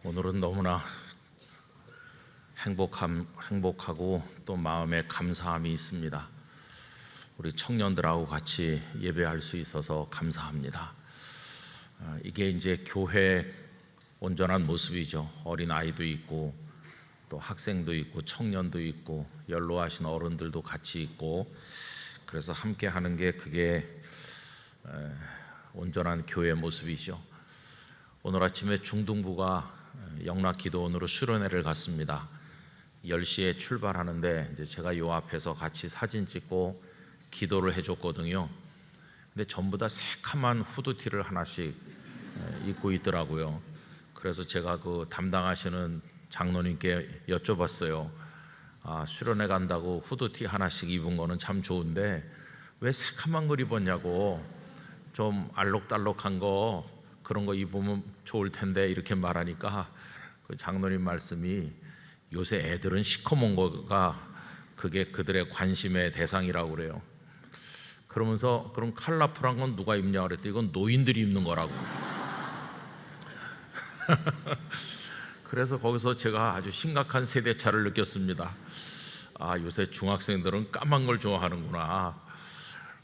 오늘은 너무나 행복하고 또 마음에 감사함이 있습니다. 우리 청년들하고 같이 예배할 수 있어서 감사합니다. 이게 이제 교회 온전한 모습이죠. 어린 아이도 있고 또 학생도 있고 청년도 있고 연로하신 어른들도 같이 있고, 그래서 함께 하는 게 그게 온전한 교회 모습이죠. 오늘 아침에 중등부가 영락기도원으로 수련회를 갔습니다. 10시에 출발하는데 이제 제가 요 앞에서 같이 사진 찍고 기도를 해줬거든요. 근데 전부 다 새카만 후드티를 하나씩 입고 있더라고요. 그래서 제가 그 담당하시는 장로님께 여쭤봤어요. 수련회 간다고 후드티 하나씩 입은 거는 참 좋은데 왜 새카만 걸 입었냐고, 좀 알록달록한 거 그런 거 입으면 좋을 텐데 이렇게 말하니까 그 장로님 말씀이 요새 애들은 시커먼 거가 그게 그들의 관심의 대상이라고 그래요. 그러면서 그럼 컬러풀한 건 누가 입냐 그랬더니 이건 노인들이 입는 거라고. 그래서 거기서 제가 아주 심각한 세대차를 느꼈습니다. 요새 중학생들은 까만 걸 좋아하는구나.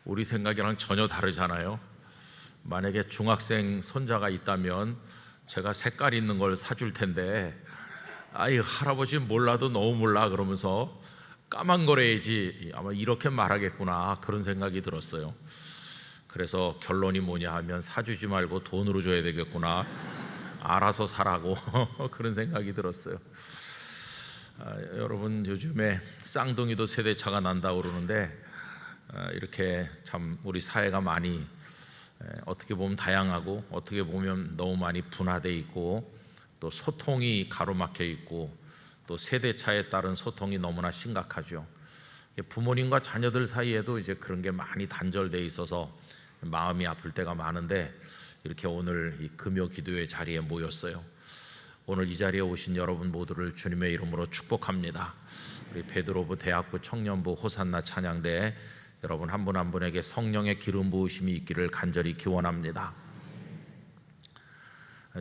우리 생각이랑 전혀 다르잖아요. 만약에 중학생 손자가 있다면 제가 색깔 있는 걸 사줄 텐데, 할아버지 몰라도 너무 몰라 그러면서 까만 거래야지, 아마 이렇게 말하겠구나, 그런 생각이 들었어요. 그래서 결론이 뭐냐 하면 사주지 말고 돈으로 줘야 되겠구나, 알아서 사라고 그런 생각이 들었어요. 여러분, 요즘에 쌍둥이도 세대차가 난다고 그러는데 이렇게 참 우리 사회가 많이 어떻게 보면 다양하고 어떻게 보면 너무 많이 분화되어 있고 또 소통이 가로막혀 있고 또 세대차에 따른 소통이 너무나 심각하죠. 부모님과 자녀들 사이에도 이제 그런 게 많이 단절되어 있어서 마음이 아플 때가 많은데, 이렇게 오늘 이 금요 기도회 자리에 모였어요. 오늘 이 자리에 오신 여러분 모두를 주님의 이름으로 축복합니다. 우리 베드로부 대학부 청년부 호산나 찬양대 여러분 한 분 한 분에게 성령의 기름 부으심이 있기를 간절히 기원합니다.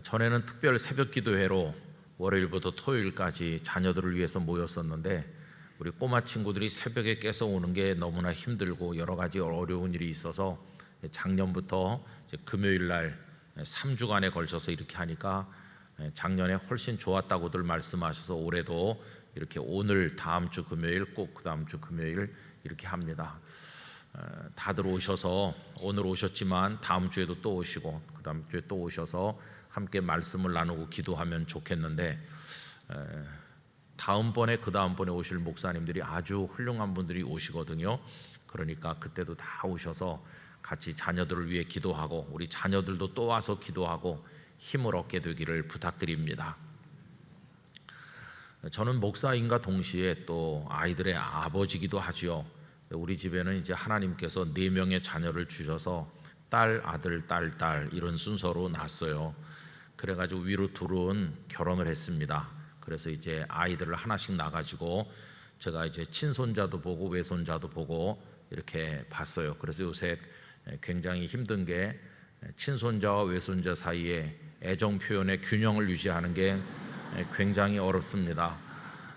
전에는 특별 새벽 기도회로 월요일부터 토요일까지 자녀들을 위해서 모였었는데, 우리 꼬마 친구들이 새벽에 깨서 오는 게 너무나 힘들고 여러 가지 어려운 일이 있어서 작년부터 금요일 날 3주간에 걸쳐서 이렇게 하니까 작년에 훨씬 좋았다고들 말씀하셔서 올해도 이렇게 오늘 다음 주 금요일 꼭 그 다음 주 금요일 이렇게 합니다. 다들 오셔서 오늘 오셨지만 다음 주에도 또 오시고 그 다음 주에 또 오셔서 함께 말씀을 나누고 기도하면 좋겠는데, 다음번에 그 다음번에 오실 목사님들이 아주 훌륭한 분들이 오시거든요. 그러니까 그때도 다 오셔서 같이 자녀들을 위해 기도하고 우리 자녀들도 또 와서 기도하고 힘을 얻게 되기를 부탁드립니다. 저는 목사인과 동시에 또 아이들의 아버지기도 하지요. 우리 집에는 이제 하나님께서 4명의 자녀를 주셔서 딸, 아들, 딸 이런 순서로 낳았어요. 그래가지고 위로 둘은 결혼을 했습니다. 그래서 이제 아이들을 하나씩 낳아가지고 제가 이제 친손자도 보고 외손자도 보고 이렇게 봤어요. 그래서 요새 굉장히 힘든 게 친손자와 외손자 사이에 애정 표현의 균형을 유지하는 게 굉장히 어렵습니다.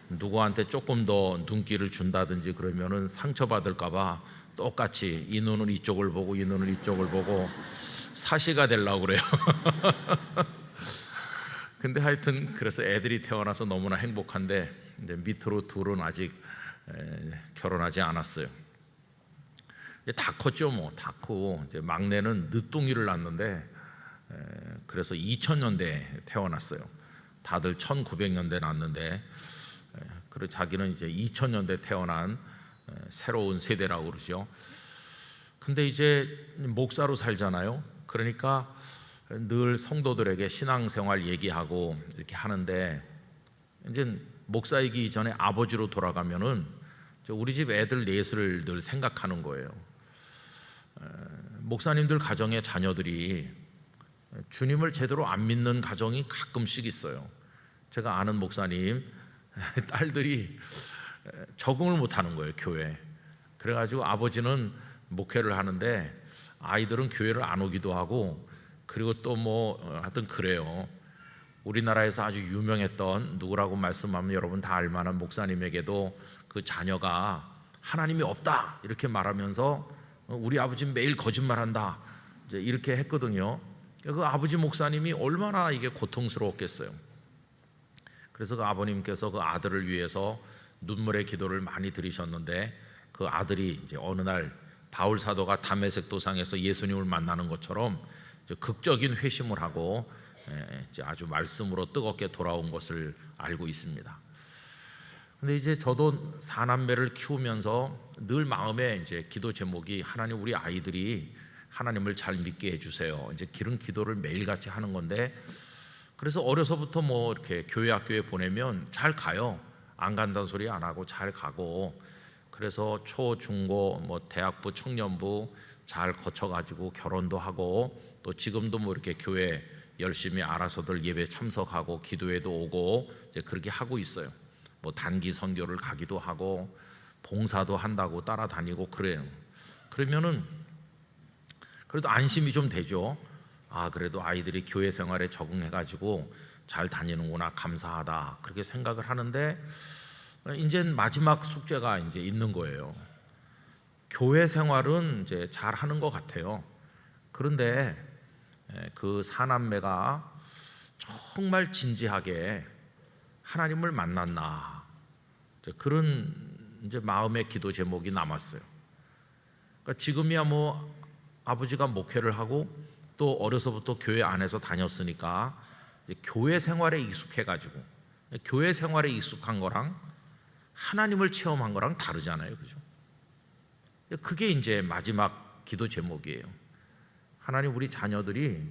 누구한테 조금 더 눈길을 준다든지 그러면은 상처받을까봐 똑같이 이 눈은 이쪽을 보고 이 눈은 이쪽을 보고 사시가 되려고 그래요. 근데 하여튼 그래서 애들이 태어나서 너무나 행복한데, 이제 밑으로 둘은 아직 결혼하지 않았어요. 다 컸죠, 뭐 다 크고 이제 막내는 늦둥이를 낳았는데 그래서 2000년대에 태어났어요. 다들 1900년대 낳았는데 그리고 자기는 이제 2000년대 태어난 새로운 세대라고 그러죠. 근데 이제 목사로 살잖아요. 그러니까 늘 성도들에게 신앙생활 얘기하고 이렇게 하는데, 이제 목사이기 전에 아버지로 돌아가면은 우리 집 애들 넷을 늘 생각하는 거예요. 목사님들 가정의 자녀들이 주님을 제대로 안 믿는 가정이 가끔씩 있어요. 제가 아는 목사님 딸들이 적응을 못하는 거예요, 교회. 그래가지고 아버지는 목회를 하는데 아이들은 교회를 안 오기도 하고, 그리고 또 뭐 하여튼 그래요. 우리나라에서 아주 유명했던, 누구라고 말씀하면 여러분 다 알만한 목사님에게도 그 자녀가 하나님이 없다 이렇게 말하면서 우리 아버지는 매일 거짓말한다 이제 이렇게 했거든요. 그 아버지 목사님이 얼마나 이게 고통스러웠겠어요. 그래서 그 아버님께서 그 아들을 위해서 눈물의 기도를 많이 드리셨는데, 그 아들이 이제 어느 날 바울 사도가 다메섹 도상에서 예수님을 만나는 것처럼 극적인 회심을 하고 이제 아주 말씀으로 뜨겁게 돌아온 것을 알고 있습니다. 근데 이제 저도 사남매를 키우면서 늘 마음에 이제 기도 제목이, 하나님 우리 아이들이 하나님을 잘 믿게 해주세요. 이제 그런 기도를 매일같이 하는 건데, 그래서 어려서부터 뭐 이렇게 교회 학교에 보내면 잘 가요. 안 간다는 소리 안 하고 잘 가고, 그래서 초, 중고, 뭐 대학부, 청년부 잘 거쳐가지고 결혼도 하고, 또 지금도 뭐 이렇게 교회 열심히 알아서들 예배 참석하고 기도회도 오고 이제 그렇게 하고 있어요. 뭐 단기 선교를 가기도 하고 봉사도 한다고 따라다니고 그래요. 그러면은 그래도 안심이 좀 되죠. 아, 그래도 아이들이 교회 생활에 적응해가지고 잘 다니는구나, 감사하다, 그렇게 생각을 하는데, 이제 마지막 숙제가 이제 있는 거예요. 교회 생활은 이제 잘 하는 것 같아요. 그런데 그 사남매가 정말 진지하게 하나님을 만났나, 그런 이제 마음의 기도 제목이 남았어요. 그러니까 지금이야 뭐 아버지가 목회를 하고 또 어려서부터 교회 안에서 다녔으니까 교회 생활에 익숙해가지고, 교회 생활에 익숙한 거랑 하나님을 체험한 거랑 다르잖아요, 그죠? 그게 이제 마지막 기도 제목이에요. 하나님, 우리 자녀들이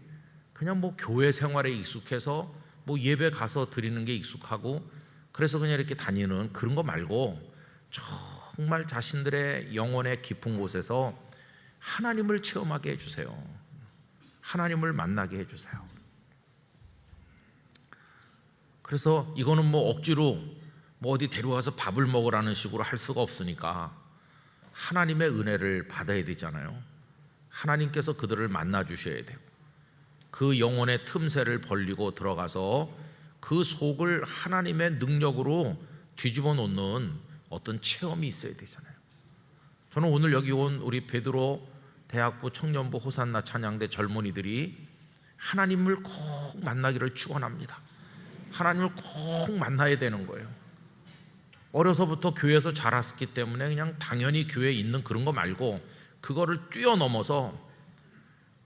그냥 뭐 교회 생활에 익숙해서 뭐 예배 가서 드리는 게 익숙하고 그래서 그냥 이렇게 다니는 그런 거 말고, 정말 자신들의 영혼의 깊은 곳에서 하나님을 체험하게 해주세요. 하나님을 만나게 해주세요. 그래서 이거는 뭐 억지로 뭐 어디 데려와서 밥을 먹으라는 식으로 할 수가 없으니까 하나님의 은혜를 받아야 되잖아요. 하나님께서 그들을 만나 주셔야 돼요. 그 영혼의 틈새를 벌리고 들어가서 그 속을 하나님의 능력으로 뒤집어 놓는 어떤 체험이 있어야 되잖아요. 저는 오늘 여기 온 우리 베드로 대학부 청년부 호산나 찬양대 젊은이들이 하나님을 꼭 만나기를 축원합니다. 하나님을 꼭 만나야 되는 거예요. 어려서부터 교회에서 자랐기 때문에 그냥 당연히 교회에 있는 그런 거 말고, 그거를 뛰어넘어서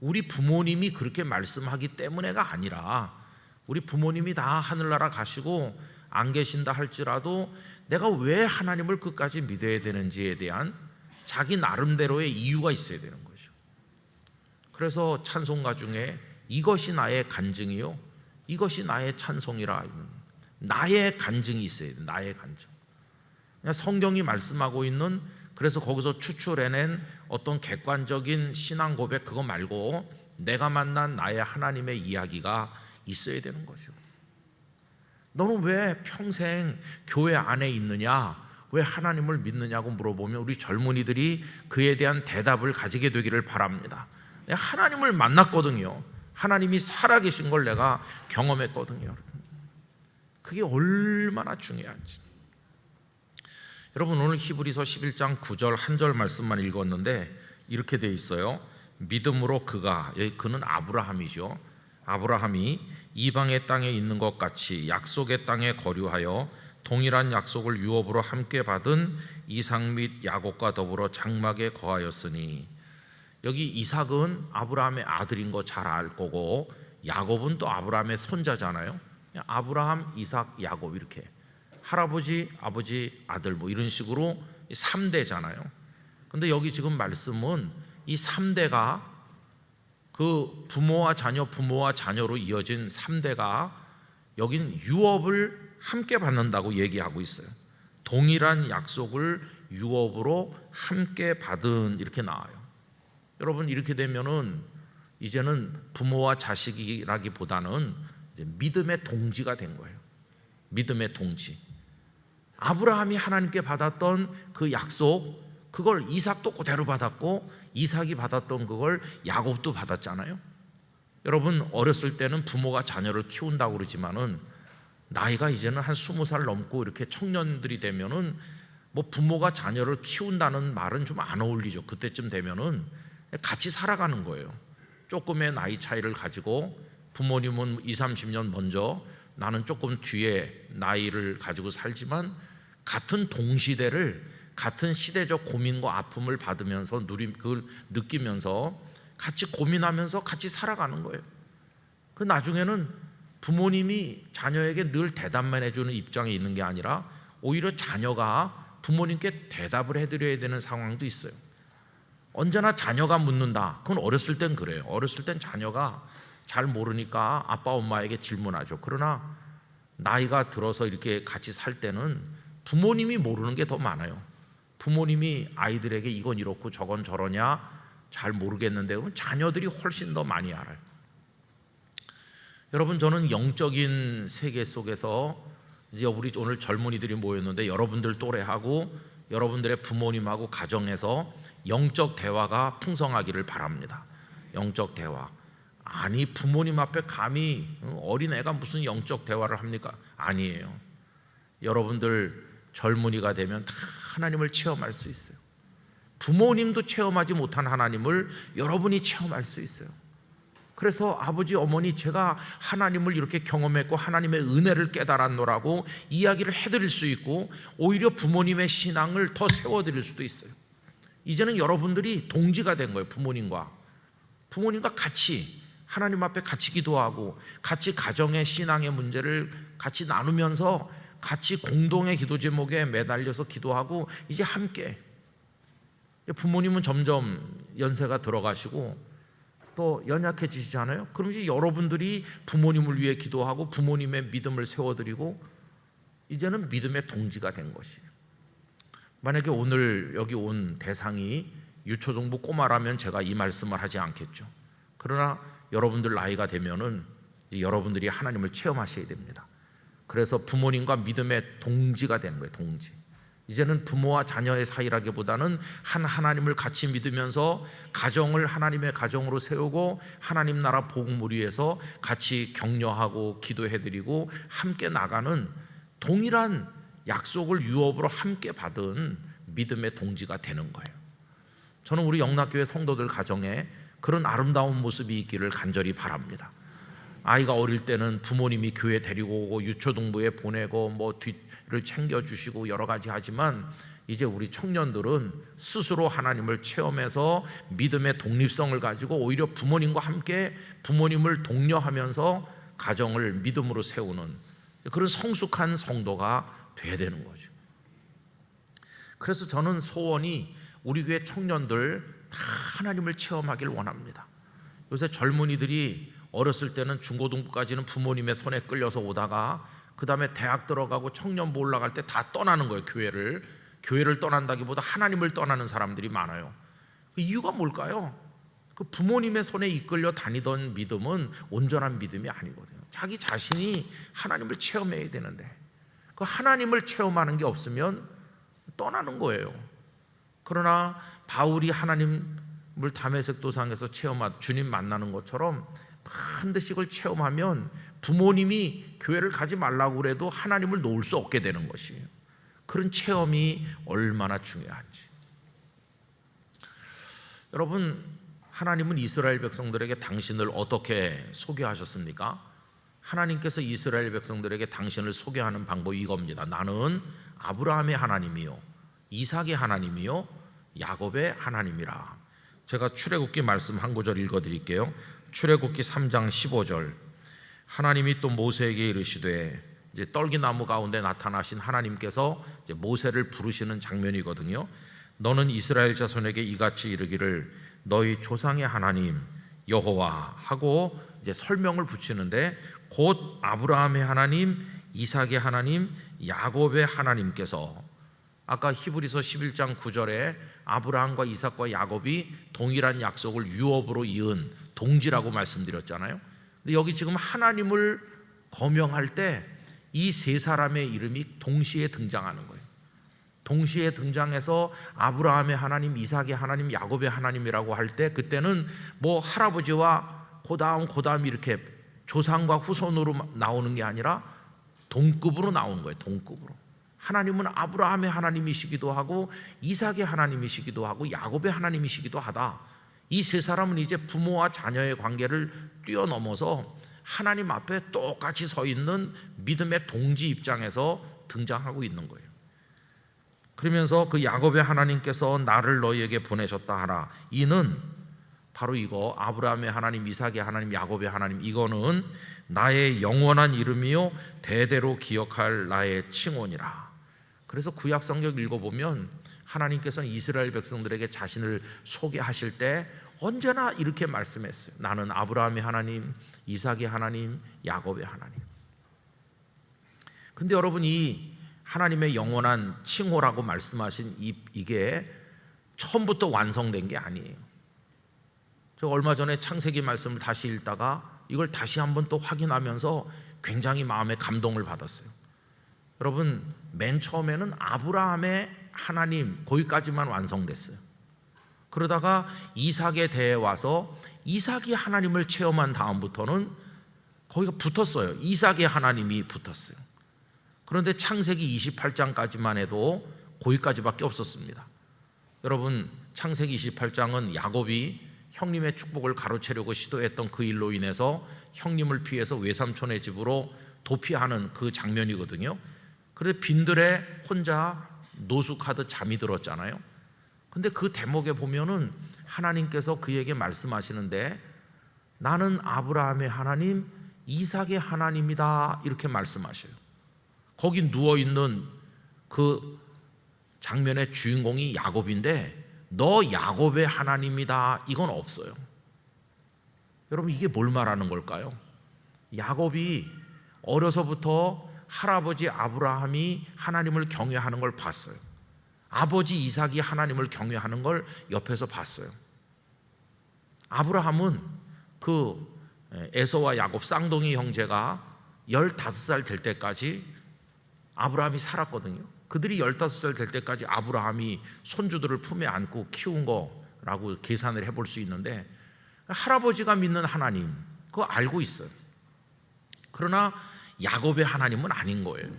우리 부모님이 그렇게 말씀하기 때문에가 아니라, 우리 부모님이 다 하늘나라 가시고 안 계신다 할지라도 내가 왜 하나님을 끝까지 믿어야 되는지에 대한 자기 나름대로의 이유가 있어야 되는 거죠. 그래서 찬송가 중에 이것이 나의 간증이요, 이것이 나의 찬송이라, 나의 간증이 있어야 돼. 나의 간증. 그냥 성경이 말씀하고 있는, 그래서 거기서 추출해낸 어떤 객관적인 신앙 고백 그거 말고 내가 만난 나의 하나님의 이야기가 있어야 되는 거죠. 너는 왜 평생 교회 안에 있느냐, 왜 하나님을 믿느냐고 물어보면 우리 젊은이들이 그에 대한 대답을 가지게 되기를 바랍니다. 내가 하나님을 만났거든요. 하나님이 살아계신 걸 내가 경험했거든요. 그게 얼마나 중요한지. 여러분, 오늘 히브리서 11장 9절 한 절 말씀만 읽었는데 이렇게 돼 있어요. 믿음으로 그가, 여기 그는 아브라함이죠. 아브라함이 이방의 땅에 있는 것 같이 약속의 땅에 거류하여 동일한 약속을 유업으로 함께 받은 이삭 및 야곱과 더불어 장막에 거하였으니, 여기 이삭은 아브라함의 아들인 거 잘 알 거고 야곱은 또 아브라함의 손자잖아요. 아브라함, 이삭, 야곱 이렇게 할아버지, 아버지, 아들 뭐 이런 식으로 3대잖아요. 근데 여기 지금 말씀은 이 3대가 그 부모와 자녀, 부모와 자녀로 이어진 3대가 여긴 유업을 함께 받는다고 얘기하고 있어요. 동일한 약속을 유업으로 함께 받은, 이렇게 나와요. 여러분, 이렇게 되면은 이제는 부모와 자식이라기보다는 이제 믿음의 동지가 된 거예요. 믿음의 동지. 아브라함이 하나님께 받았던 그 약속, 그걸 이삭도 그대로 받았고 이삭이 받았던 그걸 야곱도 받았잖아요. 여러분, 어렸을 때는 부모가 자녀를 키운다고 그러지만은 나이가 이제는 한 20살 넘고 이렇게 청년들이 되면은 뭐 부모가 자녀를 키운다는 말은 좀 안 어울리죠. 그때쯤 되면은 같이 살아가는 거예요. 조금의 나이 차이를 가지고 부모님은 20, 30년 먼저, 나는 조금 뒤에 나이를 가지고 살지만 같은 동시대를, 같은 시대적 고민과 아픔을 받으면서 그걸 느끼면서 같이 고민하면서 같이 살아가는 거예요. 그 나중에는 부모님이 자녀에게 늘 대답만 해주는 입장에 있는 게 아니라 오히려 자녀가 부모님께 대답을 해드려야 되는 상황도 있어요. 언제나 자녀가 묻는다. 그건 어렸을 땐 그래요. 어렸을 땐 자녀가 잘 모르니까 아빠 엄마에게 질문하죠. 그러나 나이가 들어서 이렇게 같이 살 때는 부모님이 모르는 게 더 많아요. 부모님이 아이들에게 이건 이렇고 저건 저러냐 잘 모르겠는데, 그럼 자녀들이 훨씬 더 많이 알아요. 여러분, 저는 영적인 세계 속에서 이제 우리 오늘 젊은이들이 모였는데 여러분들 또래하고 여러분들의 부모님하고 가정에서 영적 대화가 풍성하기를 바랍니다. 영적 대화. 아니, 부모님 앞에 감히 어린애가 무슨 영적 대화를 합니까? 아니에요. 여러분들 젊은이가 되면 다 하나님을 체험할 수 있어요. 부모님도 체험하지 못한 하나님을 여러분이 체험할 수 있어요. 그래서 아버지, 어머니, 제가 하나님을 이렇게 경험했고 하나님의 은혜를 깨달았노라고 이야기를 해드릴 수 있고, 오히려 부모님의 신앙을 더 세워드릴 수도 있어요. 이제는 여러분들이 동지가 된 거예요. 부모님과 같이 하나님 앞에 같이 기도하고 같이 가정의 신앙의 문제를 같이 나누면서 같이 공동의 기도 제목에 매달려서 기도하고, 이제 함께. 부모님은 점점 연세가 들어가시고 또 연약해지시잖아요. 그럼 이제 여러분들이 부모님을 위해 기도하고 부모님의 믿음을 세워드리고 이제는 믿음의 동지가 된 것이에요. 만약에 오늘 여기 온 대상이 유초등부 꼬마라면 제가 이 말씀을 하지 않겠죠. 그러나 여러분들 나이가 되면은 여러분들이 하나님을 체험하셔야 됩니다. 그래서 부모님과 믿음의 동지가 되는 거예요. 동지. 이제는 부모와 자녀의 사이라기보다는 하나님을 같이 믿으면서 가정을 하나님의 가정으로 세우고 하나님 나라 복음을 위해서 같이 격려하고 기도해드리고 함께 나가는 동일한 약속을 유업으로 함께 받은 믿음의 동지가 되는 거예요. 저는 우리 영락교회 성도들 가정에 그런 아름다운 모습이 있기를 간절히 바랍니다. 아이가 어릴 때는 부모님이 교회 데리고 오고 유초등부에 보내고 뭐 뒤를 챙겨주시고 여러 가지 하지만, 이제 우리 청년들은 스스로 하나님을 체험해서 믿음의 독립성을 가지고 오히려 부모님과 함께 부모님을 독려하면서 가정을 믿음으로 세우는 그런 성숙한 성도가 돼야 되는 거죠. 그래서 저는 소원이 우리 교회 청년들 다 하나님을 체험하길 원합니다. 요새 젊은이들이 어렸을 때는 중고등부까지는 부모님의 손에 끌려서 오다가 그 다음에 대학 들어가고 청년부 올라갈 때 다 떠나는 거예요. 교회를 떠난다기보다 하나님을 떠나는 사람들이 많아요. 그 이유가 뭘까요? 그 부모님의 손에 이끌려 다니던 믿음은 온전한 믿음이 아니거든요. 자기 자신이 하나님을 체험해야 되는데 그 하나님을 체험하는 게 없으면 떠나는 거예요. 그러나 바울이 하나님을 다메섹 도상에서 주님 만나는 것처럼 반드시 그걸 체험하면 부모님이 교회를 가지 말라고 그래도 하나님을 놓을 수 없게 되는 것이에요. 그런 체험이 얼마나 중요한지. 여러분, 하나님은 이스라엘 백성들에게 당신을 어떻게 소개하셨습니까? 하나님께서 이스라엘 백성들에게 당신을 소개하는 방법이 이겁니다. 나는 아브라함의 하나님이요 이삭의 하나님이요 야곱의 하나님이라. 제가 출애굽기 말씀 한 구절 읽어드릴게요. 출애굽기 3장 15절. 하나님이 또 모세에게 이르시되, 이제 떨기나무 가운데 나타나신 하나님께서 이제 모세를 부르시는 장면이거든요. 너는 이스라엘 자손에게 이같이 이르기를 너희 조상의 하나님 여호와 하고 이제 설명을 붙이는데, 곧 아브라함의 하나님, 이삭의 하나님, 야곱의 하나님께서, 아까 히브리서 11장 9절에 아브라함과 이삭과 야곱이 동일한 약속을 유업으로 이은 동지라고 말씀드렸잖아요. 근데 여기 지금 하나님을 거명할 때 이 세 사람의 이름이 동시에 등장하는 거예요. 동시에 등장해서 아브라함의 하나님, 이삭의 하나님, 야곱의 하나님이라고 할 때, 그때는 뭐 할아버지와 고다음 이렇게 조상과 후손으로 나오는 게 아니라 동급으로 나오는 거예요. 동급으로. 하나님은 아브라함의 하나님이시기도 하고 이삭의 하나님이시기도 하고 야곱의 하나님이시기도 하다. 이 세 사람은 이제 부모와 자녀의 관계를 뛰어넘어서 하나님 앞에 똑같이 서 있는 믿음의 동지 입장에서 등장하고 있는 거예요. 그러면서 그 야곱의 하나님께서 나를 너희에게 보내셨다 하라. 이는 바로 이거, 아브라함의 하나님, 이삭의 하나님, 야곱의 하나님, 이거는 나의 영원한 이름이요 대대로 기억할 나의 칭혼이라. 그래서 구약 성경 읽어보면 하나님께서는 이스라엘 백성들에게 자신을 소개하실 때 언제나 이렇게 말씀했어요. 나는 아브라함의 하나님, 이삭의 하나님, 야곱의 하나님. 근데 여러분, 이 하나님의 영원한 칭호라고 말씀하신 이게 처음부터 완성된 게 아니에요. 저 얼마 전에 창세기 말씀을 다시 읽다가 이걸 다시 한번 또 확인하면서 굉장히 마음에 감동을 받았어요. 여러분, 맨 처음에는 아브라함의 하나님 거기까지만 완성됐어요. 그러다가 이삭에 대해 와서 이삭이 하나님을 체험한 다음부터는 거기가 붙었어요. 이삭의 하나님이 붙었어요. 그런데 창세기 28장까지만 해도 거기까지밖에 없었습니다. 여러분, 창세기 28장은 야곱이 형님의 축복을 가로채려고 시도했던 그 일로 인해서 형님을 피해서 외삼촌의 집으로 도피하는 그 장면이거든요. 그래서 빈들에 혼자 노숙하듯 잠이 들었잖아요. 근데 그 대목에 보면은 하나님께서 그에게 말씀하시는데 나는 아브라함의 하나님, 이삭의 하나님이다 이렇게 말씀하셔요. 거기 누워있는 그 장면의 주인공이 야곱인데 너 야곱의 하나님이다 이건 없어요. 여러분, 이게 뭘 말하는 걸까요? 야곱이 어려서부터 할아버지 아브라함이 하나님을 경외하는 걸 봤어요. 아버지 이삭이 하나님을 경외하는 걸 옆에서 봤어요. 아브라함은 그 에서와 야곱 쌍둥이 형제가 15살 될 때까지 아브라함이 살았거든요. 그들이 15살 될 때까지 아브라함이 손주들을 품에 안고 키운 거라고 계산을 해볼 수 있는데 할아버지가 믿는 하나님 그거 알고 있어요. 그러나 야곱의 하나님은 아닌 거예요.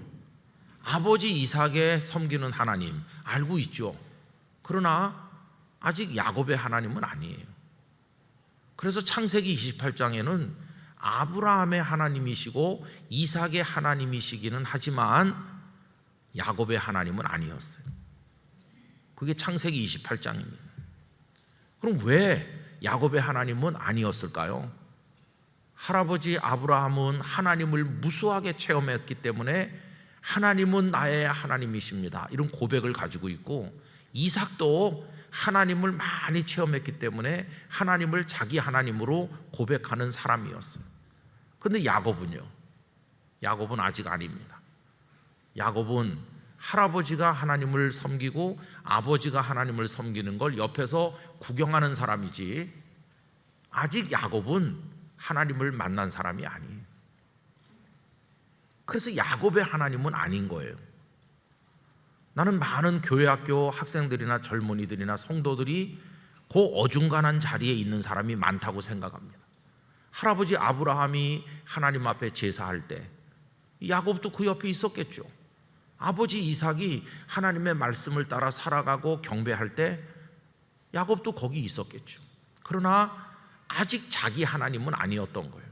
아버지 이삭의 섬기는 하나님 알고 있죠. 그러나 아직 야곱의 하나님은 아니에요. 그래서 창세기 28장에는 아브라함의 하나님이시고 이삭의 하나님이시기는 하지만 야곱의 하나님은 아니었어요. 그게 창세기 28장입니다. 그럼 왜 야곱의 하나님은 아니었을까요? 할아버지 아브라함은 하나님을 무수하게 체험했기 때문에 하나님은 나의 하나님이십니다 이런 고백을 가지고 있고, 이삭도 하나님을 많이 체험했기 때문에 하나님을 자기 하나님으로 고백하는 사람이었어요. 그런데 야곱은요? 야곱은 아직 아닙니다. 야곱은 할아버지가 하나님을 섬기고 아버지가 하나님을 섬기는 걸 옆에서 구경하는 사람이지 아직 야곱은 하나님을 만난 사람이 아니에요. 그래서 야곱의 하나님은 아닌 거예요. 나는 많은 교회학교 학생들이나 젊은이들이나 성도들이 그 어중간한 자리에 있는 사람이 많다고 생각합니다. 할아버지 아브라함이 하나님 앞에 제사할 때 야곱도 그 옆에 있었겠죠. 아버지 이삭이 하나님의 말씀을 따라 살아가고 경배할 때 야곱도 거기 있었겠죠. 그러나 아직 자기 하나님은 아니었던 거예요.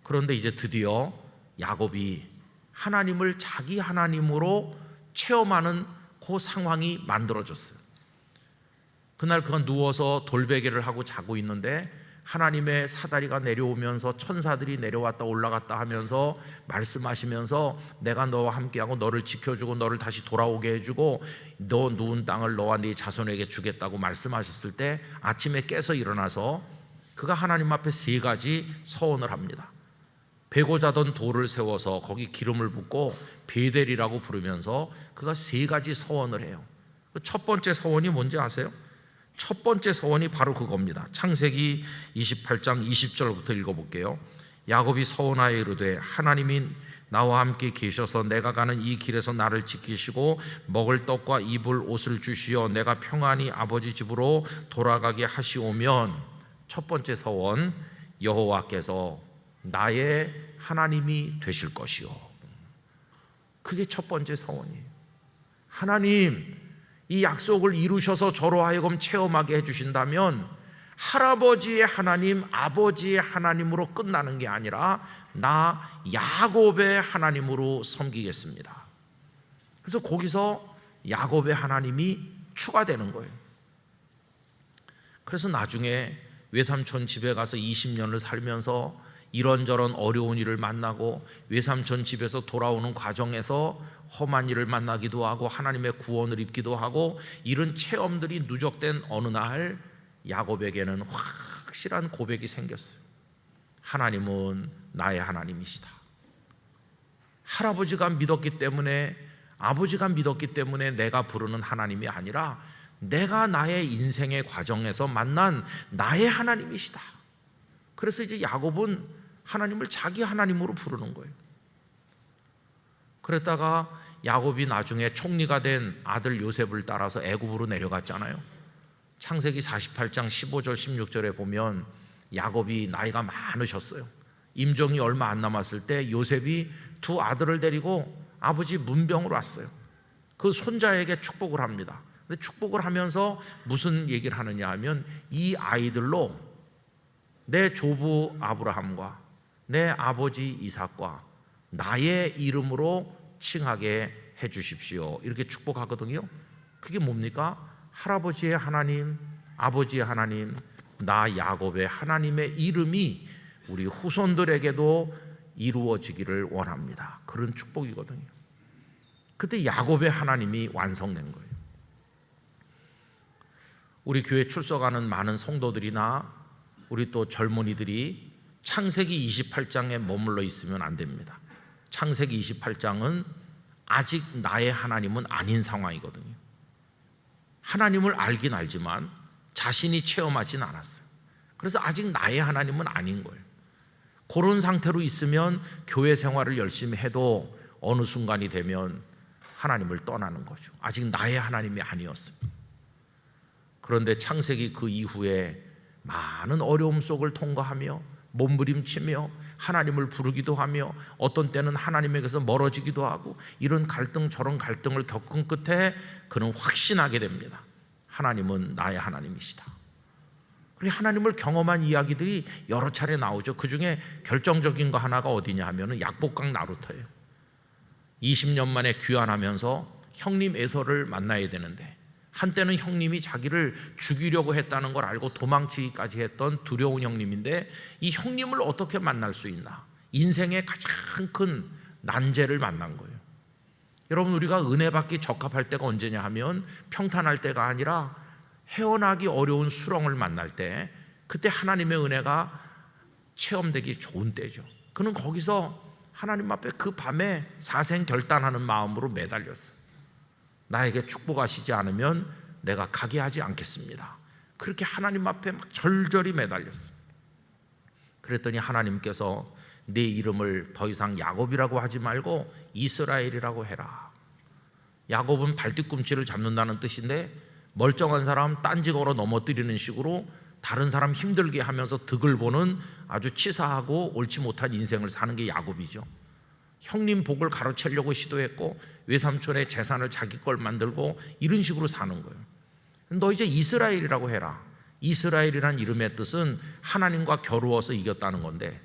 그런데 이제 드디어 야곱이 하나님을 자기 하나님으로 체험하는 그 상황이 만들어졌어요. 그날 그가 누워서 돌베개를 하고 자고 있는데 하나님의 사다리가 내려오면서 천사들이 내려왔다 올라갔다 하면서 말씀하시면서 내가 너와 함께하고 너를 지켜주고 너를 다시 돌아오게 해주고 너 누운 땅을 너와 네 자손에게 주겠다고 말씀하셨을 때 아침에 깨서 일어나서 그가 하나님 앞에 3가지 서원을 합니다. 베고 자던 돌을 세워서 거기 기름을 붓고 베델이라고 부르면서 그가 3가지 서원을 해요. 첫 번째 서원이 뭔지 아세요? 첫 번째 서원이 바로 그겁니다. 창세기 28장 20절부터 읽어볼게요. 야곱이 서원하여 이르되 하나님이 나와 함께 계셔서 내가 가는 이 길에서 나를 지키시고 먹을 떡과 입을 옷을 주시어 내가 평안히 아버지 집으로 돌아가게 하시오면, 첫 번째 서원, 여호와께서 나의 하나님이 되실 것이요. 그게 첫 번째 서원이에요. 하나님, 이 약속을 이루셔서 저로 하여금 체험하게 해주신다면 할아버지의 하나님, 아버지의 하나님으로 끝나는 게 아니라 나 야곱의 하나님으로 섬기겠습니다. 그래서 거기서 야곱의 하나님이 추가되는 거예요. 그래서 나중에 외삼촌 집에 가서 20년을 살면서 이런저런 어려운 일을 만나고 외삼촌 집에서 돌아오는 과정에서 험한 일을 만나기도 하고 하나님의 구원을 입기도 하고 이런 체험들이 누적된 어느 날 야곱에게는 확실한 고백이 생겼어요. 하나님은 나의 하나님이시다. 할아버지가 믿었기 때문에, 아버지가 믿었기 때문에 내가 부르는 하나님이 아니라 내가 나의 인생의 과정에서 만난 나의 하나님이시다. 그래서 이제 야곱은 하나님을 자기 하나님으로 부르는 거예요. 그랬다가 야곱이 나중에 총리가 된 아들 요셉을 따라서 애굽으로 내려갔잖아요. 창세기 48장 15절 16절에 보면 야곱이 나이가 많으셨어요. 임종이 얼마 안 남았을 때 요셉이 두 아들을 데리고 아버지 문병으로 왔어요. 그 손자에게 축복을 합니다. 근데 축복을 하면서 무슨 얘기를 하느냐 하면 이 아이들로 내 조부 아브라함과 내 아버지 이삭과 나의 이름으로 칭하게 해 주십시오. 이렇게 축복하거든요. 그게 뭡니까? 할아버지의 하나님, 아버지의 하나님, 나 야곱의 하나님의 이름이 우리 후손들에게도 이루어지기를 원합니다. 그런 축복이거든요. 그때 야곱의 하나님이 완성된 거예요. 우리 교회 출석하는 많은 성도들이나 우리 또 젊은이들이 창세기 28장에 머물러 있으면 안 됩니다. 창세기 28장은 아직 나의 하나님은 아닌 상황이거든요. 하나님을 알긴 알지만 자신이 체험하진 않았어요. 그래서 아직 나의 하나님은 아닌 거예요. 그런 상태로 있으면 교회 생활을 열심히 해도 어느 순간이 되면 하나님을 떠나는 거죠. 아직 나의 하나님이 아니었습니다. 그런데 창세기 그 이후에 많은 어려움 속을 통과하며 몸부림치며 하나님을 부르기도 하며 어떤 때는 하나님에게서 멀어지기도 하고 이런 갈등 저런 갈등을 겪은 끝에 그는 확신하게 됩니다. 하나님은 나의 하나님이시다. 그리고 하나님을 경험한 이야기들이 여러 차례 나오죠. 그 중에 결정적인 거 하나가 어디냐 하면 약복강 나루터예요. 20년 만에 귀환하면서 형님 에서를 만나야 되는데 한때는 형님이 자기를 죽이려고 했다는 걸 알고 도망치기까지 했던 두려운 형님인데 이 형님을 어떻게 만날 수 있나? 인생의 가장 큰 난제를 만난 거예요. 여러분, 우리가 은혜 받기 적합할 때가 언제냐 하면 평탄할 때가 아니라 헤어나기 어려운 수렁을 만날 때, 그때 하나님의 은혜가 체험되기 좋은 때죠. 그는 거기서 하나님 앞에 그 밤에 사생결단하는 마음으로 매달렸어요. 나에게 축복하시지 않으면 내가 가게 하지 않겠습니다. 그렇게 하나님 앞에 막 절절히 매달렸어요. 그랬더니 하나님께서 네 이름을 더 이상 야곱이라고 하지 말고 이스라엘이라고 해라. 야곱은 발뒤꿈치를 잡는다는 뜻인데 멀쩡한 사람 딴지 걸어 넘어뜨리는 식으로 다른 사람 힘들게 하면서 득을 보는 아주 치사하고 옳지 못한 인생을 사는 게 야곱이죠. 형님 복을 가로채려고 시도했고 외삼촌의 재산을 자기 걸 만들고 이런 식으로 사는 거예요. 너 이제 이스라엘이라고 해라. 이스라엘이란 이름의 뜻은 하나님과 겨루어서 이겼다는 건데,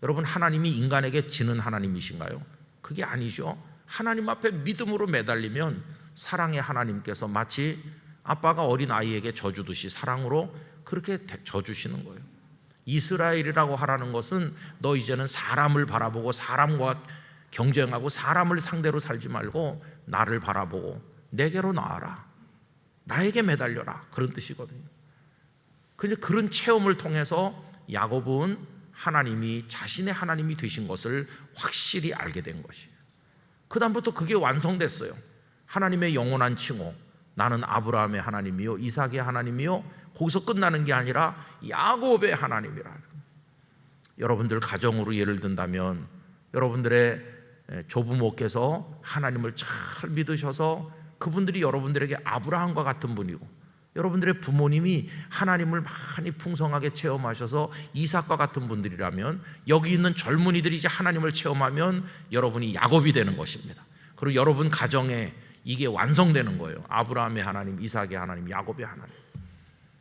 여러분, 하나님이 인간에게 지는 하나님이신가요? 그게 아니죠. 하나님 앞에 믿음으로 매달리면 사랑의 하나님께서 마치 아빠가 어린 아이에게 져주듯이 사랑으로 그렇게 져주시는 거예요. 이스라엘이라고 하라는 것은 너 이제는 사람을 바라보고 사람과 경쟁하고 사람을 상대로 살지 말고 나를 바라보고 내게로 나와라. 나에게 매달려라. 그런 뜻이거든요. 그런데 그런 체험을 통해서 야곱은 하나님이 자신의 하나님이 되신 것을 확실히 알게 된 것이에요. 그 다음부터 그게 완성됐어요. 하나님의 영원한 칭호, 나는 아브라함의 하나님이요 이삭의 하나님이요, 거기서 끝나는 게 아니라 야곱의 하나님이라. 여러분들 가정으로 예를 든다면 여러분들의 조부모께서 하나님을 잘 믿으셔서 그분들이 여러분들에게 아브라함과 같은 분이고 여러분들의 부모님이 하나님을 많이 풍성하게 체험하셔서 이삭과 같은 분들이라면, 여기 있는 젊은이들이 이제 하나님을 체험하면 여러분이 야곱이 되는 것입니다. 그리고 여러분 가정에 이게 완성되는 거예요. 아브라함의 하나님, 이삭의 하나님, 야곱의 하나님.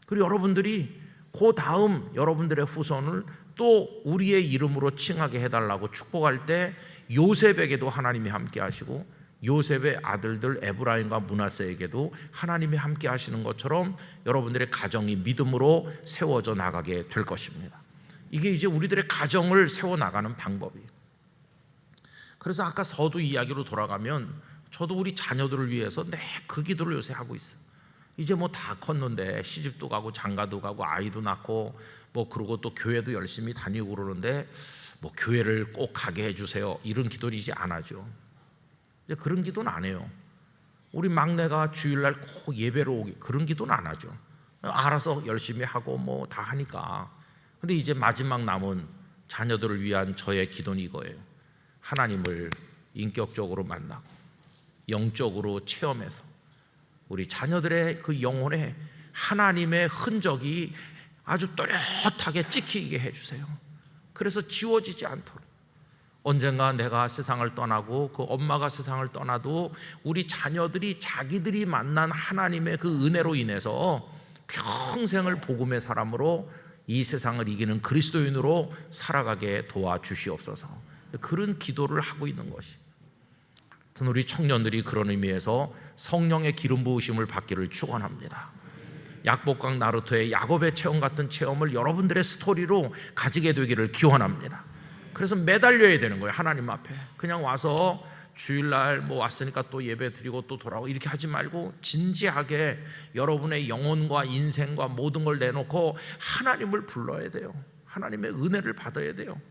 그리고 여러분들이 그 다음 여러분들의 후손을 또 우리의 이름으로 칭하게 해달라고 축복할 때 요셉에게도 하나님이 함께 하시고, 요셉의 아들들 에브라임과 므낫세에게도 하나님이 함께 하시는 것처럼 여러분들의 가정이 믿음으로 세워져 나가게 될 것입니다. 이게 이제 우리들의 가정을 세워나가는 방법이에요. 그래서 아까 서두 이야기로 돌아가면, 저도 우리 자녀들을 위해서 그 기도를 요새 하고 있어요. 이제 뭐 다 컸는데 시집도 가고 장가도 가고 아이도 낳고 뭐 그러고 또 교회도 열심히 다니고 그러는데, 뭐 교회를 꼭 가게 해주세요 이런 기도를 이제 안 하죠. 이제 그런 기도는 안 해요. 우리 막내가 주일날 꼭 예배로 오기, 그런 기도는 안 하죠. 알아서 열심히 하고 뭐 다 하니까. 근데 이제 마지막 남은 자녀들을 위한 저의 기도는 이거예요. 하나님을 인격적으로 만나고 영적으로 체험해서 우리 자녀들의 그 영혼에 하나님의 흔적이 아주 또렷하게 찍히게 해주세요. 그래서 지워지지 않도록. 언젠가 내가 세상을 떠나고 그 엄마가 세상을 떠나도 우리 자녀들이 자기들이 만난 하나님의 그 은혜로 인해서 평생을 복음의 사람으로 이 세상을 이기는 그리스도인으로 살아가게 도와주시옵소서. 그런 기도를 하고 있는 것이, 우리 청년들이 그런 의미에서 성령의 기름 부으심을 받기를 축원합니다. 약복강 나루토의 야곱의 체험 같은 체험을 여러분들의 스토리로 가지게 되기를 기원합니다. 그래서 매달려야 되는 거예요. 하나님 앞에 그냥 와서 주일날 뭐 왔으니까 또 예배 드리고 또 돌아오고 이렇게 하지 말고, 진지하게 여러분의 영혼과 인생과 모든 걸 내놓고 하나님을 불러야 돼요. 하나님의 은혜를 받아야 돼요.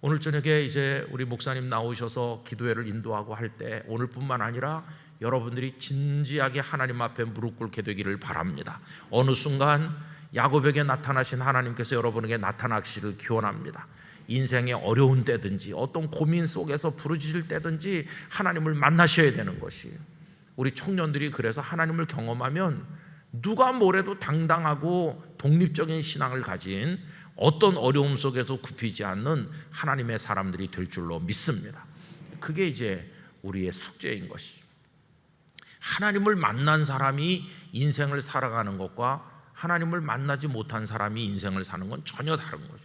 오늘 저녁에 이제 우리 목사님 나오셔서 기도회를 인도하고 할 때, 오늘뿐만 아니라 여러분들이 진지하게 하나님 앞에 무릎 꿇게 되기를 바랍니다. 어느 순간 야곱에게 나타나신 하나님께서 여러분에게 나타나시기를 기원합니다. 인생의 어려운 때든지 어떤 고민 속에서 부르짖을 때든지 하나님을 만나셔야 되는 것이에요. 우리 청년들이 그래서 하나님을 경험하면 누가 뭐래도 당당하고 독립적인 신앙을 가진, 어떤 어려움 속에도 굽히지 않는 하나님의 사람들이 될 줄로 믿습니다. 그게 이제 우리의 숙제인 것이죠. 하나님을 만난 사람이 인생을 살아가는 것과 하나님을 만나지 못한 사람이 인생을 사는 건 전혀 다른 거죠.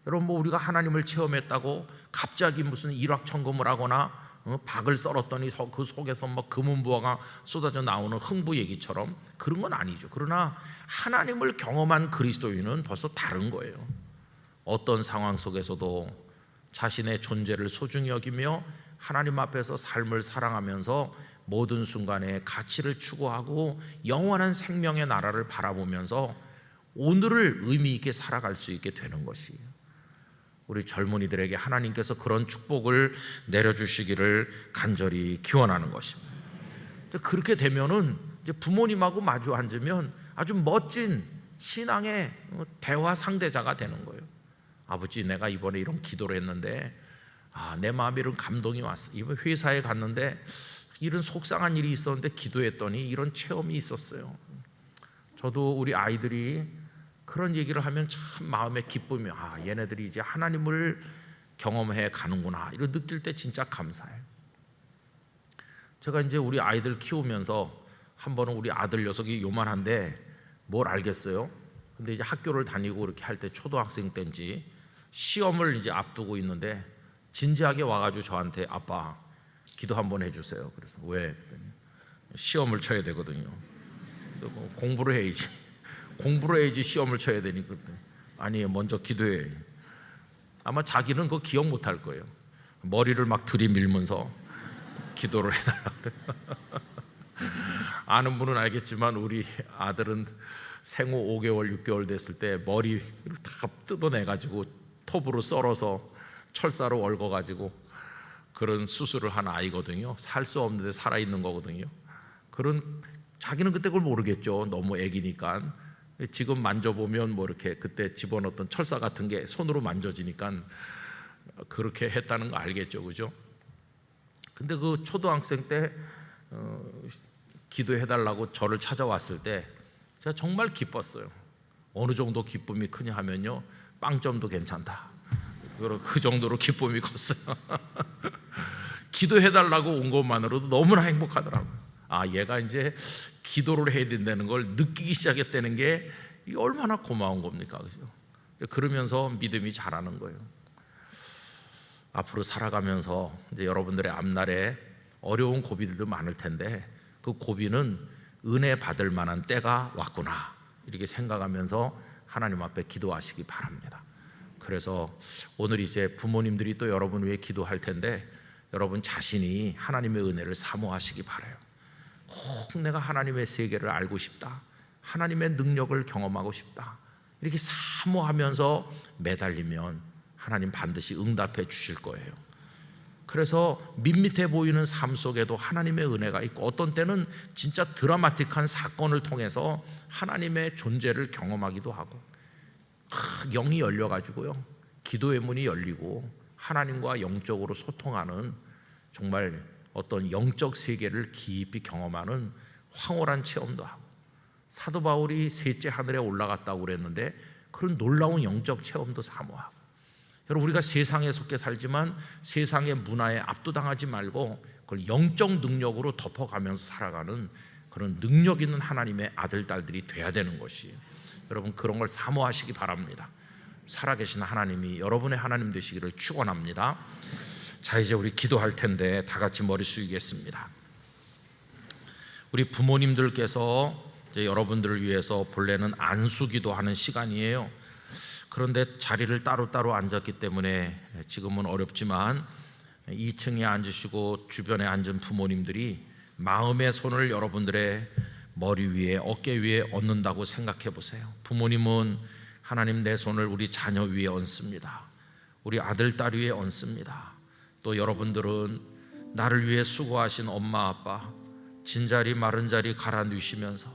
여러분, 뭐 우리가 하나님을 체험했다고 갑자기 무슨 일확천금을 하거나 박을 썰었더니 그 속에서 막 금은부화가 쏟아져 나오는 흥부 얘기처럼 그런 건 아니죠. 그러나 하나님을 경험한 그리스도인은 벌써 다른 거예요. 어떤 상황 속에서도 자신의 존재를 소중히 여기며 하나님 앞에서 삶을 사랑하면서 모든 순간에 가치를 추구하고 영원한 생명의 나라를 바라보면서 오늘을 의미 있게 살아갈 수 있게 되는 것이에요. 우리 젊은이들에게 하나님께서 그런 축복을 내려주시기를 간절히 기원하는 것입니다. 그렇게 되면은 이제 부모님하고 마주 앉으면 아주 멋진 신앙의 대화 상대자가 되는 거예요. 아버지, 내가 이번에 이런 기도를 했는데 내 마음에 이런 감동이 왔어. 이번 회사에 갔는데 이런 속상한 일이 있었는데 기도했더니 이런 체험이 있었어요. 저도 우리 아이들이 그런 얘기를 하면 참 마음에 기쁨이, 얘네들이 이제 하나님을 경험해 가는구나, 이걸 느낄 때 진짜 감사해요. 제가 이제 우리 아이들 키우면서 한 번은 우리 아들 녀석이 요만한데 뭘 알겠어요? 근데 이제 학교를 다니고 이렇게 할 때 초등학생 때인지 시험을 이제 앞두고 있는데 진지하게 와가지고 저한테, 아빠 기도 한번 해주세요. 그래서 왜? 시험을 쳐야 되거든요. 공부를 해야지. 공부를 해야지 시험을 쳐야 되니까. 아니, 먼저 기도해. 아마 자기는 그거 기억 못할 거예요. 머리를 막 들이밀면서 기도를 해달라 그래요. 아는 분은 알겠지만 우리 아들은 생후 5개월 6개월 됐을 때 머리를 다 뜯어내가지고 톱으로 썰어서 철사로 얽어가지고 그런 수술을 한 아이거든요. 살 수 없는데 살아있는 거거든요. 자기는 그때 그걸 모르겠죠. 너무 애기니까. 지금 만져보면 뭐 이렇게 그때 집어넣었던 철사 같은 게 손으로 만져지니까 그렇게 했다는 거 알겠죠, 그죠? 근데 그 초등학생 때 기도해달라고 저를 찾아왔을 때 제가 정말 기뻤어요. 어느 정도 기쁨이 크냐 하면요, 빵점도 괜찮다, 그 정도로 기쁨이 컸어요. 기도해달라고 온 것만으로도 너무나 행복하더라고요. 얘가 이제 기도를 해야 된다는 걸 느끼기 시작했다는 게 이게 얼마나 고마운 겁니까, 그죠? 그러면서 믿음이 자라는 거예요. 앞으로 살아가면서 이제 여러분들의 앞날에 어려운 고비들도 많을 텐데 그 고비는 은혜 받을 만한 때가 왔구나, 이렇게 생각하면서 하나님 앞에 기도하시기 바랍니다. 그래서 오늘 이제 부모님들이 또 여러분 위해 기도할 텐데 여러분 자신이 하나님의 은혜를 사모하시기 바라요. 꼭 내가 하나님의 세계를 알고 싶다, 하나님의 능력을 경험하고 싶다, 이렇게 사모하면서 매달리면 하나님 반드시 응답해 주실 거예요. 그래서 밋밋해 보이는 삶 속에도 하나님의 은혜가 있고, 어떤 때는 진짜 드라마틱한 사건을 통해서 하나님의 존재를 경험하기도 하고, 영이 열려가지고요, 기도의 문이 열리고 하나님과 영적으로 소통하는, 정말 어떤 영적 세계를 깊이 경험하는 황홀한 체험도 하고, 사도 바울이 셋째 하늘에 올라갔다고 그랬는데 그런 놀라운 영적 체험도 사모하고, 여러분 우리가 세상에 속해 살지만 세상의 문화에 압도당하지 말고 그걸 영적 능력으로 덮어가면서 살아가는 그런 능력 있는 하나님의 아들, 딸들이 돼야 되는 것이, 여러분 그런 걸 사모하시기 바랍니다. 살아계신 하나님이 여러분의 하나님 되시기를 축원합니다. 자, 이제 우리 기도할 텐데 다 같이 머리 숙이겠습니다. 우리 부모님들께서 이제 여러분들을 위해서 본래는 안수기도 하는 시간이에요. 그런데 자리를 따로따로 앉았기 때문에 지금은 어렵지만 2층에 앉으시고 주변에 앉은 부모님들이 마음의 손을 여러분들의 머리 위에, 어깨 위에 얹는다고 생각해 보세요. 부모님은 하나님 내 손을 우리 자녀 위에 얹습니다. 우리 아들, 딸 위에 얹습니다. 또 여러분들은 나를 위해 수고하신 엄마, 아빠 진자리 마른 자리 갈아 누시면서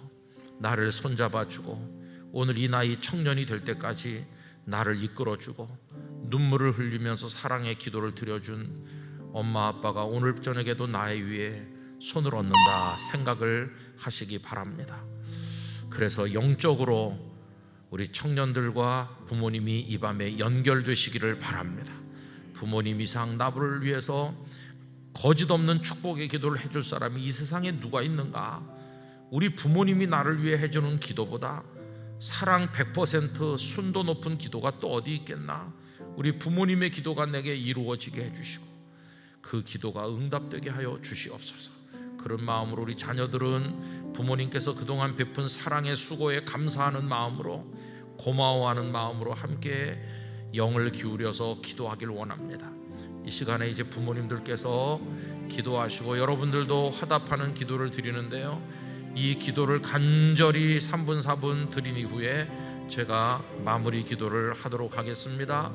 나를 손잡아주고 오늘 이 나이 청년이 될 때까지 나를 이끌어주고 눈물을 흘리면서 사랑의 기도를 드려준 엄마, 아빠가 오늘 저녁에도 나의 위에 손을 얹는다 생각을 하시기 바랍니다. 그래서 영적으로 우리 청년들과 부모님이 이 밤에 연결되시기를 바랍니다. 부모님 이상 나를 위해서 거짓 없는 축복의 기도를 해줄 사람이 이 세상에 누가 있는가? 우리 부모님이 나를 위해 해주는 기도보다 사랑 100% 순도 높은 기도가 또 어디 있겠나? 우리 부모님의 기도가 내게 이루어지게 해주시고 그 기도가 응답되게 하여 주시옵소서. 그런 마음으로 우리 자녀들은 부모님께서 그동안 베푼 사랑의 수고에 감사하는 마음으로, 고마워하는 마음으로 함께 영을 기울여서 기도하길 원합니다. 이 시간에 이제 부모님들께서 기도하시고 여러분들도 화답하는 기도를 드리는데요, 이 기도를 간절히 3분 4분 드린 이후에 제가 마무리 기도를 하도록 하겠습니다.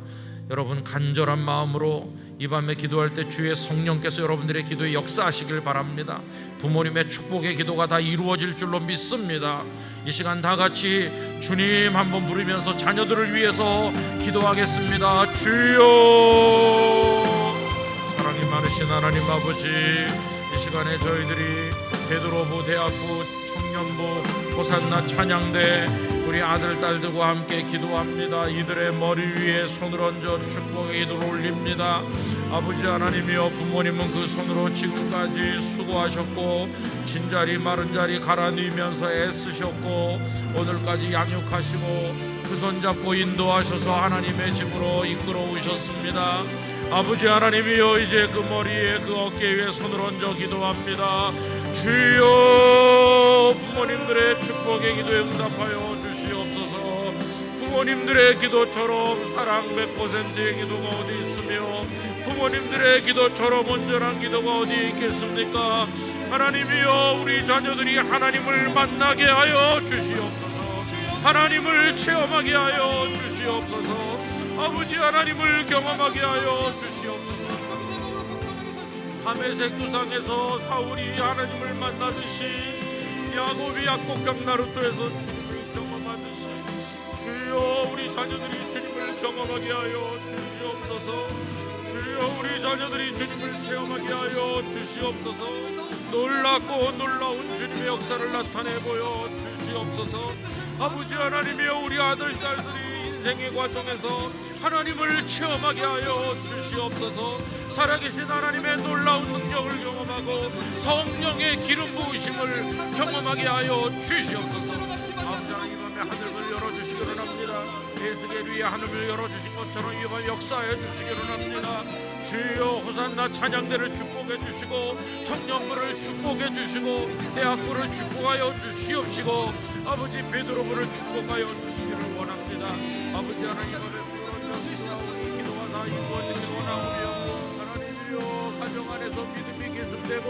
여러분 간절한 마음으로 이 밤에 기도할 때 주의 성령께서 여러분들의 기도에 역사하시길 바랍니다. 부모님의 축복의 기도가 다 이루어질 줄로 믿습니다. 이 시간 다 같이 주님 한번 부르면서 자녀들을 위해서 기도하겠습니다. 주여, 사랑이 많으신 하나님 아버지, 이 시간에 저희들이 베드로부 대학부 청년부 호산나 찬양대 우리 아들, 딸들과 함께 기도합니다. 이들의 머리 위에 손을 얹어 축복의 기도를 올립니다. 아버지 하나님이여, 부모님은 그 손으로 지금까지 수고하셨고 진자리 마른 자리 갈아 누이면서 애쓰셨고 오늘까지 양육하시고 그 손 잡고 인도하셔서 하나님의 집으로 이끌어 오셨습니다. 아버지 하나님이여, 이제 그 머리에 그 어깨 위에 손을 얹어 기도합니다. 주여, 부모님들의 축복의 기도에 응답하여 주시옵소서. 부모님들의 기도처럼 사랑 100%의 기도가 어디 있으며 부모님들의 기도처럼 온전한 기도가 어디 있겠습니까? 하나님이여, 우리 자녀들이 하나님을 만나게 하여 주시옵소서. 하나님을 체험하게 하여 주시옵소서. 아버지 하나님을 경험하게 하여 주시옵소서. 다메섹 두상에서 사울이 하나님을 만나듯이 야곱이 약곡강 나루토에서 주님을 경험하듯이 주여, 우리 자녀들이 주님을 경험하게 하여 주시옵소서. 주여, 우리 자녀들이 주님을 체험하게 하여 주시옵소서. 놀랍고 놀라운 주님의 역사를 나타내 보여 주시옵소서. 아버지 하나님이여, 우리 아들 딸들이 인생의 과정에서 하나님을 체험하게 하여 주시옵소서. 살아계신 하나님의 놀라운 능력을 경험하고 성령의 기름 부으심을 경험하게 하여 주시옵소서. 아버지 하나님, 이 밤에 하늘을 열어주시기를 합니다. 에스겔 위에 하늘을 열어주신 것처럼 이 밤 역사해 주시기를 합니다. 주여, 호산나 찬양대를 축복해 주시고 청년부를 축복해 주시고 대학부를 축복하여 주시옵시고 아버지 베드로부를 축복하여 주시기를 원합니다. 아버지 하나님, 밤에 수고하셔서 기도가 다 이루어지기를 원하오며 하나님이여, 가정 안에서 믿음이 계속되고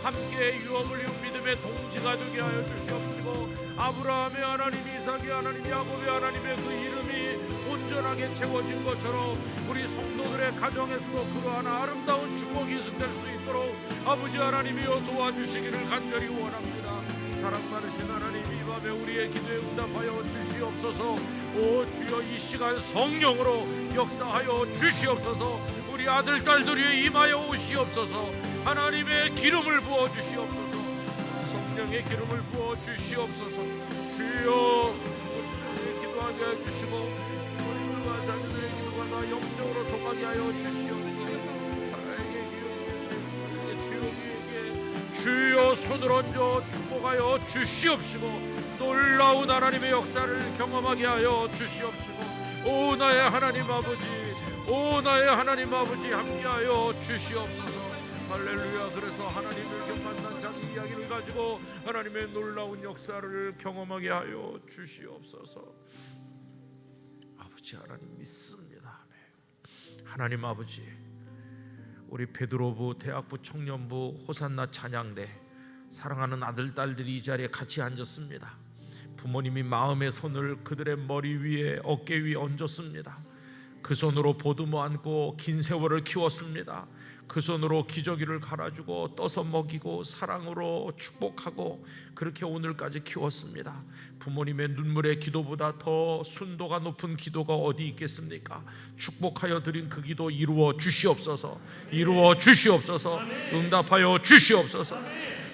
함께 유업을 이룬 믿음의 동지가 되게 하여 주시옵시고 아브라함의 하나님, 이삭의 하나님, 야곱의 하나님의 그 이름이 온전하게 채워진 것처럼 우리 성도들의 가정에서도 그러한 아름다운 축복이 있을 수 있도록 아버지 하나님이여 도와주시기를 간절히 원합니다. 사랑 많으신 하나님, 이 밤에 우리의 기도에 응답하여 주시옵소서. 오 주여, 이 시간 성령으로 역사하여 주시옵소서. 우리 아들 딸들이 임하여 오시옵소서. 하나님의 기름을 부어 주시옵소서. 성령의 기름을 부어 주시옵소서. 주여, 우리의 기도하게 해주시고 우리들과 자신의 기도가 다 영적으로 통하게 하여 주시옵소서. 사랑의 주님께 주여 손을 얹어 축복하여 주시옵시고 놀라운 하나님의 역사를 경험하게 하여 주시옵시고 오 나의 하나님 아버지, 오 나의 하나님 아버지, 함께하여 주시옵소서. 할렐루야. 그래서 하나님을 만난 자기 이야기를 가지고 하나님의 놀라운 역사를 경험하게 하여 주시옵소서. 아버지 하나님 믿습니다. 하나님 아버지, 우리 베드로부, 대학부, 청년부, 호산나 찬양대 사랑하는 아들 딸들이 이 자리에 같이 앉았습니다. 부모님이 마음의 손을 그들의 머리 위에, 어깨 위에 얹었습니다. 그 손으로 보듬어 안고 긴 세월을 키웠습니다. 그 손으로 기저귀를 갈아주고 떠서 먹이고 사랑으로 축복하고 그렇게 오늘까지 키웠습니다. 부모님의 눈물의 기도보다 더 순도가 높은 기도가 어디 있겠습니까? 축복하여 드린 그 기도 이루어 주시옵소서. 이루어 주시옵소서. 응답하여 주시옵소서.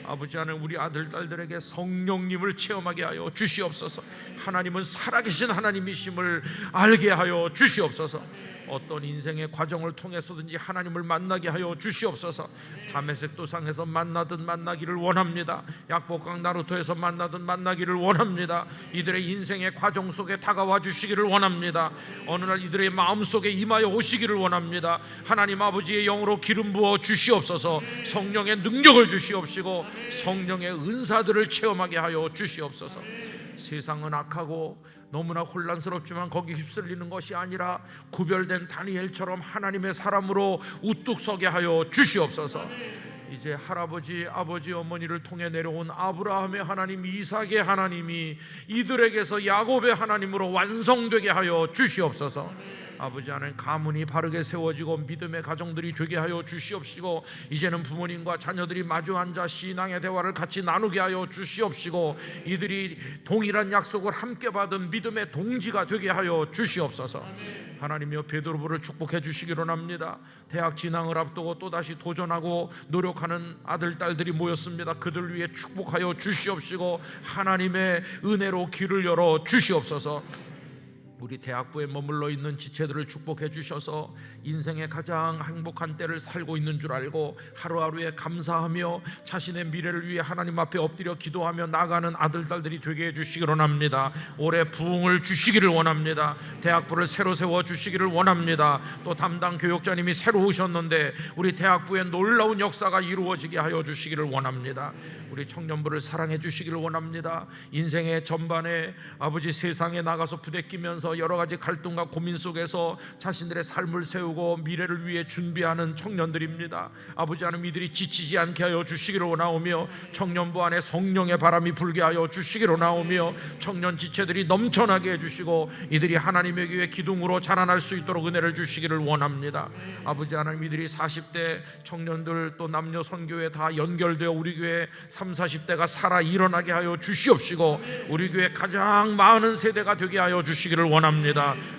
아버지 하나님, 우리 아들 딸들에게 성령님을 체험하게 하여 주시옵소서. 하나님은 살아계신 하나님이심을 알게 하여 주시옵소서. 어떤 인생의 과정을 통해서든지 하나님을 만나게 하여 주시옵소서. 다메섹 도상에서 만나든 만나기를 원합니다. 약복강 나루토에서 만나든 만나기를 원합니다. 이들의 인생의 과정 속에 다가와 주시기를 원합니다. 어느 날 이들의 마음속에 임하여 오시기를 원합니다. 하나님 아버지의 영으로 기름 부어 주시옵소서. 성령의 능력을 주시옵시고 성령의 은사들을 체험하게 하여 주시옵소서. 세상은 악하고 너무나 혼란스럽지만 거기 휩쓸리는 것이 아니라 구별된 다니엘처럼 하나님의 사람으로 우뚝 서게 하여 주시옵소서. 이제 할아버지, 아버지, 어머니를 통해 내려온 아브라함의 하나님, 이삭의 하나님이 이들에게서 야곱의 하나님으로 완성되게 하여 주시옵소서. 아버지 하나님, 가문이 바르게 세워지고 믿음의 가정들이 되게 하여 주시옵시고 이제는 부모님과 자녀들이 마주 앉아 신앙의 대화를 같이 나누게 하여 주시옵시고 이들이 동일한 약속을 함께 받은 믿음의 동지가 되게 하여 주시옵소서. 하나님이여, 베드로부를 축복해 주시기로 합니다. 대학 진학을 앞두고 또다시 도전하고 노력하는 아들 딸들이 모였습니다. 그들 위해 축복하여 주시옵시고 하나님의 은혜로 길을 열어 주시옵소서. 우리 대학부에 머물러 있는 지체들을 축복해 주셔서 인생의 가장 행복한 때를 살고 있는 줄 알고 하루하루에 감사하며 자신의 미래를 위해 하나님 앞에 엎드려 기도하며 나가는 아들 딸들이 되게 해주시기를 원합니다. 올해 부흥을 주시기를 원합니다. 대학부를 새로 세워 주시기를 원합니다. 또 담당 교육자님이 새로 오셨는데 우리 대학부에 놀라운 역사가 이루어지게 하여 주시기를 원합니다. 우리 청년부를 사랑해 주시기를 원합니다. 인생의 전반에 아버지 세상에 나가서 부대끼면서 여러 가지 갈등과 고민 속에서 자신들의 삶을 세우고 미래를 위해 준비하는 청년들입니다. 아버지 하나님, 이들이 지치지 않게 하여 주시기를 원하오며 청년부 안에 성령의 바람이 불게 하여 주시기를 원하오며 청년 지체들이 넘쳐나게 해주시고 이들이 하나님의 교회 기둥으로 자라날 수 있도록 은혜를 주시기를 원합니다. 아버지 하나님, 이들이 40대 청년들 또 남녀 선교회 다 연결되어 우리 교회 30, 40대가 살아 일어나게 하여 주시옵시고 우리 교회 가장 많은 세대가 되게 하여 주시기를 원합니다.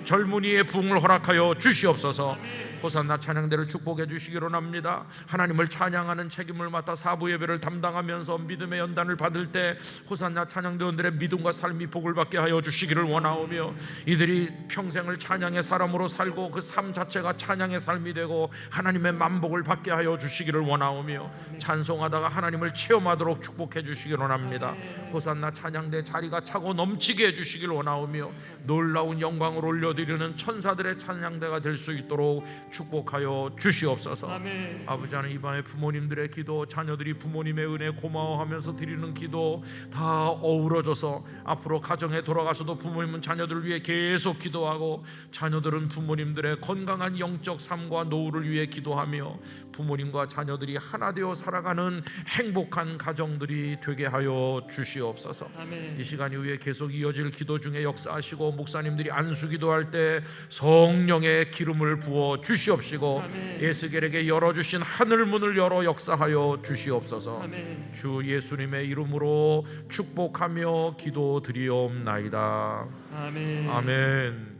젊은이의 부흥을 허락하여 주시옵소서. 호산나 찬양대를 축복해 주시기로 합니다. 하나님을 찬양하는 책임을 맡아 사부 예배를 담당하면서 믿음의 연단을 받을 때 호산나 찬양대원들의 믿음과 삶이 복을 받게 하여 주시기를 원하오며, 이들이 평생을 찬양의 사람으로 살고 그 삶 자체가 찬양의 삶이 되고 하나님의 만복을 받게 하여 주시기를 원하오며, 찬송하다가 하나님을 체험하도록 축복해 주시기로 합니다. 호산나 찬양대 자리가 차고 넘치게 해주시길 원하오며, 놀라운 영광을 올려드리는 천사들의 찬양대가 될 수 있도록 축복하여 주시옵소서. 아멘. 아버지 하나님, 이 밤에 부모님들의 기도, 자녀들이 부모님의 은혜 고마워하면서 드리는 기도 다 어우러져서 앞으로 가정에 돌아가서도 부모님은 자녀들을 위해 계속 기도하고, 자녀들은 부모님들의 건강한 영적 삶과 노후를 위해 기도하며, 부모님과 자녀들이 하나 되어 살아가는 행복한 가정들이 되게 하여 주시옵소서. 아멘. 이 시간 이후에 계속 이어질 기도 중에 역사하시고, 목사님들이 안수 기도할 때 성령의 기름을 부어 주시옵시고, 아멘. 에스겔에게 열어주신 하늘 문을 열어 역사하여 주시옵소서. 아멘. 주 예수님의 이름으로 축복하며 기도드리옵나이다. 아멘. 아멘.